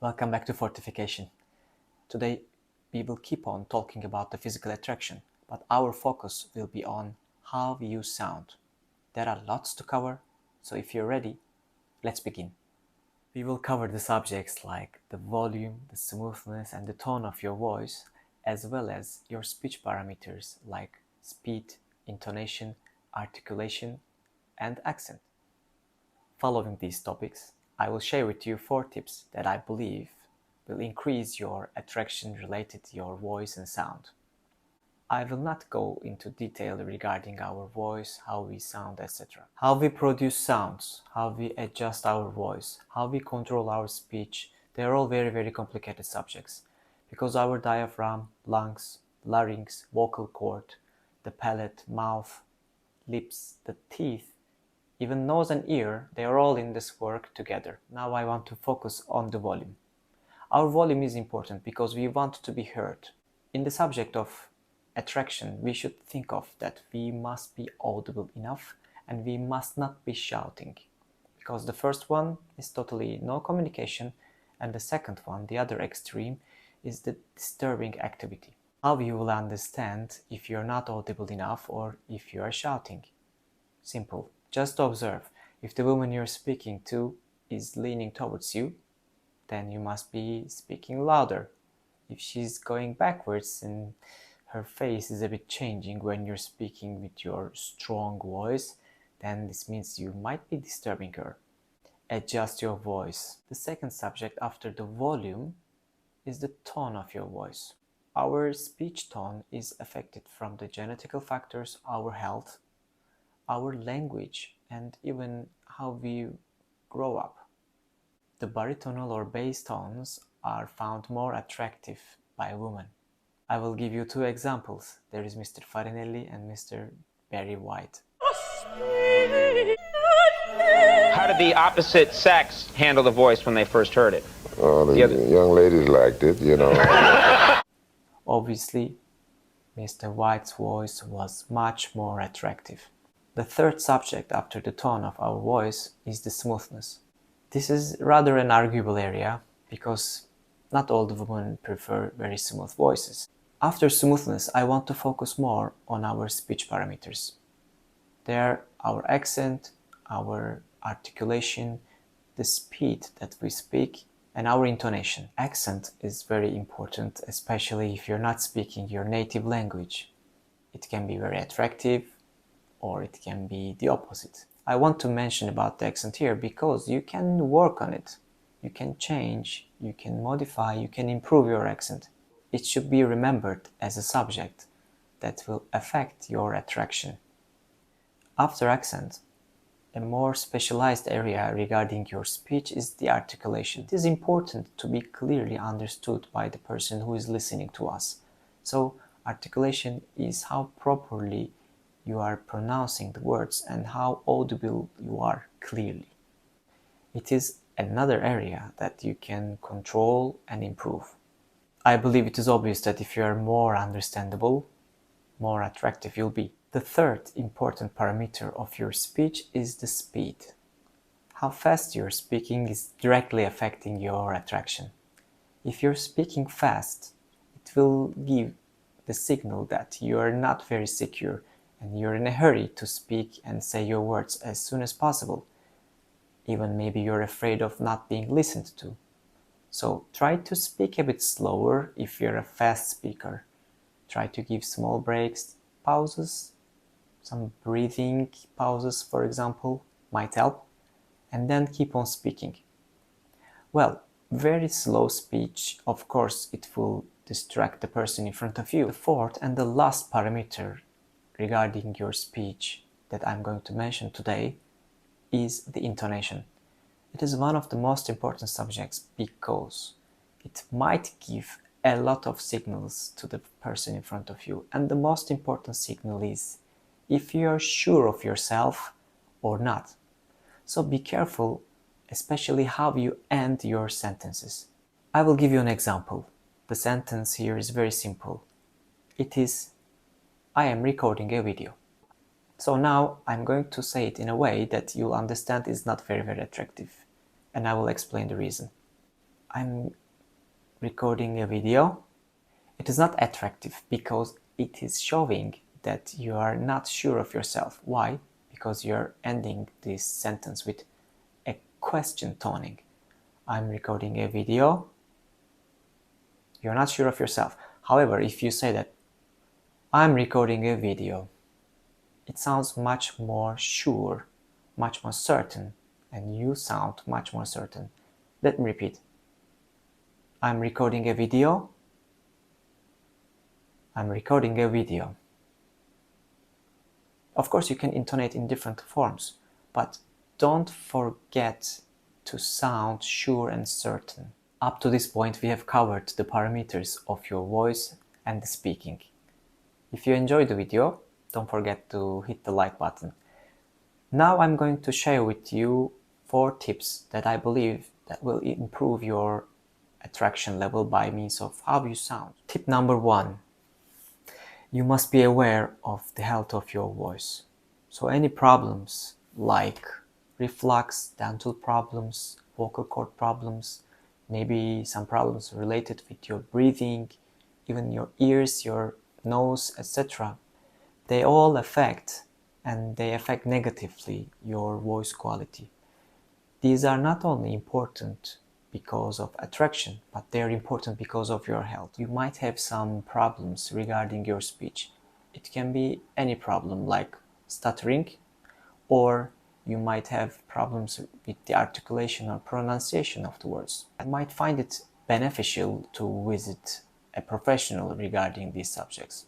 Welcome back to Fortification. Today we will keep on talking about the physical attraction, but our focus will be on how we use sound. There are lots to cover, so if you're ready, let's begin. We will cover the subjects like the volume, the smoothness and the tone of your voice, as well as your speech parameters like speed, intonation, articulation, and accent. Following these topics, I will share with you 4 tips that I believe will increase your attraction related to your voice and sound. I will not go into detail regarding our voice, how we sound, etc. How we produce sounds, how we adjust our voice, how we control our speech, they are all very complicated subjects because our diaphragm, lungs, larynx, vocal cord, the palate, mouth, lips, the teeth, even nose and ear, they are all in this work together. Now I want to focus on the volume. Our volume is important because we want to be heard. In the subject of attraction, we should think of that we must be audible enough and we must not be shouting. Because the first one is totally no communication and the second one, the other extreme, is the disturbing activity. How you will understand if you're not audible enough or if you are shouting? Simple. Just observe. If the woman you're speaking to is leaning towards you, then you must be speaking louder. If she's going backwards and her face is a bit changing when you're speaking with your strong voice, then this means you might be disturbing her. Adjust your voice. The second subject after the volume is the tone of your voice. Our speech tone is affected from the genetical factors, our health, our language, and even how we grow up. The baritonal or bass tones are found more attractive by women. I will give you 2 examples. There is Mr. Farinelli and Mr. Barry White. How did the opposite sex handle the voice when they first heard it? The young ladies liked it, you know. Obviously, Mr. White's voice was much more attractive. The third subject after the tone of our voice is the smoothness. This is rather an arguable area because not all the women prefer very smooth voices. After smoothness, I want to focus more on our speech parameters. They are our accent, our articulation, the speed that we speak, and our intonation. Accent is very important, especially if you're not speaking your native language. It can be very attractive, or it can be the opposite. I want to mention about the accent here because you can work on it. You can change, you can modify, you can improve your accent. It should be remembered as a subject that will affect your attraction. After accent, a more specialized area regarding your speech is the articulation. It is important to be clearly understood by the person who is listening to us. So articulation is how properly you are pronouncing the words and how audible you are clearly. It is another area that you can control and improve. I believe it is obvious that if you are more understandable, more attractive you'll be. The third important parameter of your speech is the speed. How fast you're speaking is directly affecting your attraction. If you're speaking fast, it will give the signal that you are not very secure and you're in a hurry to speak and say your words as soon as possible. Even maybe you're afraid of not being listened to. So try to speak a bit slower if you're a fast speaker. Try to give small breaks, pauses, some breathing pauses, for example, might help, and then keep on speaking. Well, very slow speech, of course, it will distract the person in front of you. The fourth and the last parameter regarding your speech that I'm going to mention today is the intonation. It is one of the most important subjects because it might give a lot of signals to the person in front of you, and the most important signal is if you are sure of yourself or not. So be careful, especially how you end your sentences. I will give you an example. The sentence here is very simple. It is, I am recording a video. So now I'm going to say it in a way that you'll understand is not very attractive, and I will explain the reason. I'm recording a video, it is not attractive because it is showing that you are not sure of yourself. Why? Because you're ending this sentence with a question toning. I'm recording a video. You're not sure of yourself. However, if you say that I'm recording a video, it sounds much more sure, much more certain, and you sound much more certain. Let me repeat. I'm recording a video. I'm recording a video. Of course, you can intonate in different forms, but don't forget to sound sure and certain. Up to this point, we have covered the parameters of your voice and the speaking. If you enjoyed the video, don't forget to hit the like button. Now I'm going to share with you 4 tips that I believe that will improve your attraction level by means of how you sound. Tip number 1. You must be aware of the health of your voice. So any problems like reflux, dental problems, vocal cord problems, maybe some problems related with your breathing, even your ears, your nose, etc. They all affect, and they affect negatively, your voice quality. These are not only important because of attraction, but they are important because of your health. You might have some problems regarding your speech. It can be any problem like stuttering, or you might have problems with the articulation or pronunciation of the words. You might find it beneficial to visit a professional regarding these subjects.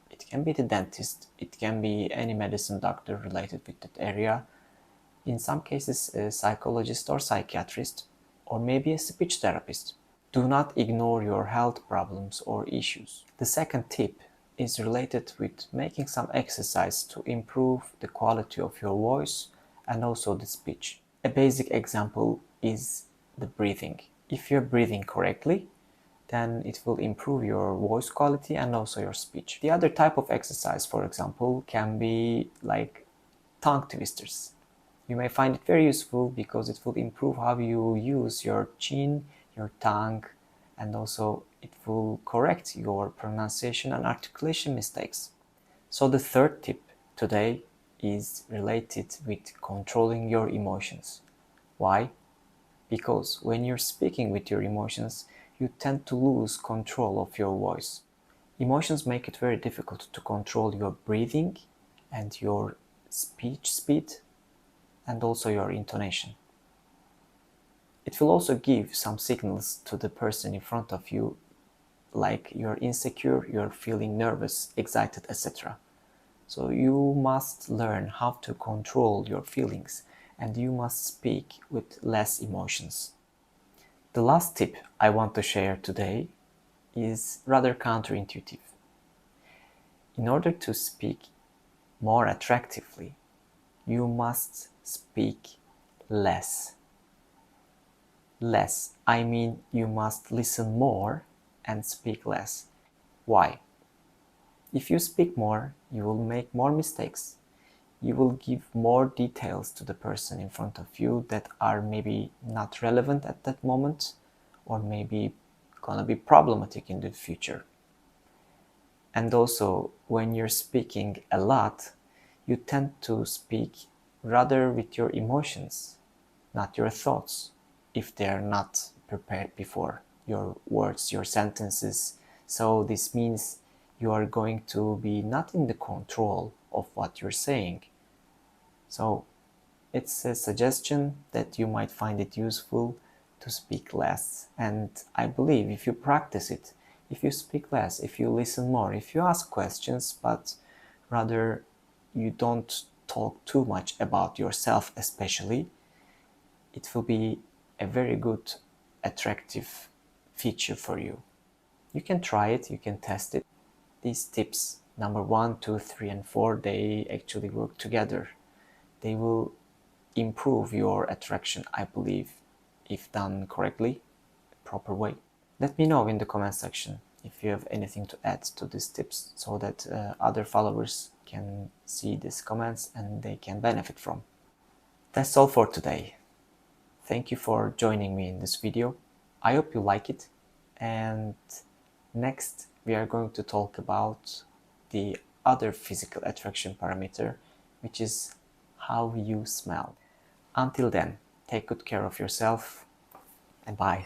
It can be the dentist, it can be any medicine doctor related with that area, in some cases a psychologist or psychiatrist, or maybe a speech therapist. Do not ignore your health problems or issues. The second tip is related with making some exercise to improve the quality of your voice and also the speech. A basic example is the breathing. If you're breathing correctly, then it will improve your voice quality and also your speech. The other type of exercise, for example, can be like tongue twisters. You may find it very useful because it will improve how you use your chin, your tongue, and also it will correct your pronunciation and articulation mistakes. So the third tip today is related with controlling your emotions. Why? Because when you're speaking with your emotions, you tend to lose control of your voice. Emotions make it very difficult to control your breathing and your speech speed and also your intonation. It will also give some signals to the person in front of you, like you're insecure, you're feeling nervous, excited, etc. So you must learn how to control your feelings and you must speak with less emotions. The last tip I want to share today is rather counterintuitive. In order to speak more attractively, you must speak less. Less, I mean you must listen more and speak less. Why? If you speak more, you will make more mistakes. You will give more details to the person in front of you that are maybe not relevant at that moment, or maybe gonna be problematic in the future. And also, when you're speaking a lot, you tend to speak rather with your emotions, not your thoughts, if they're not prepared before, your words, your sentences. So this means you are going to be not in the control of what you're saying. So it's a suggestion that you might find it useful to speak less. And I believe if you practice it, if you speak less, if you listen more, if you ask questions, but rather you don't talk too much about yourself especially, it will be a very good, attractive feature for you. You can try it, you can test it. These tips, number 1, 2, 3, and 4, they actually work together. They will improve your attraction, I believe, if done correctly, proper way. Let me know in the comment section if you have anything to add to these tips so that other followers can see these comments and they can benefit from. That's all for today. Thank you for joining me in this video. I hope you like it, and next we are going to talk about the other physical attraction parameter, which is how you smell. Until then, take good care of yourself and bye.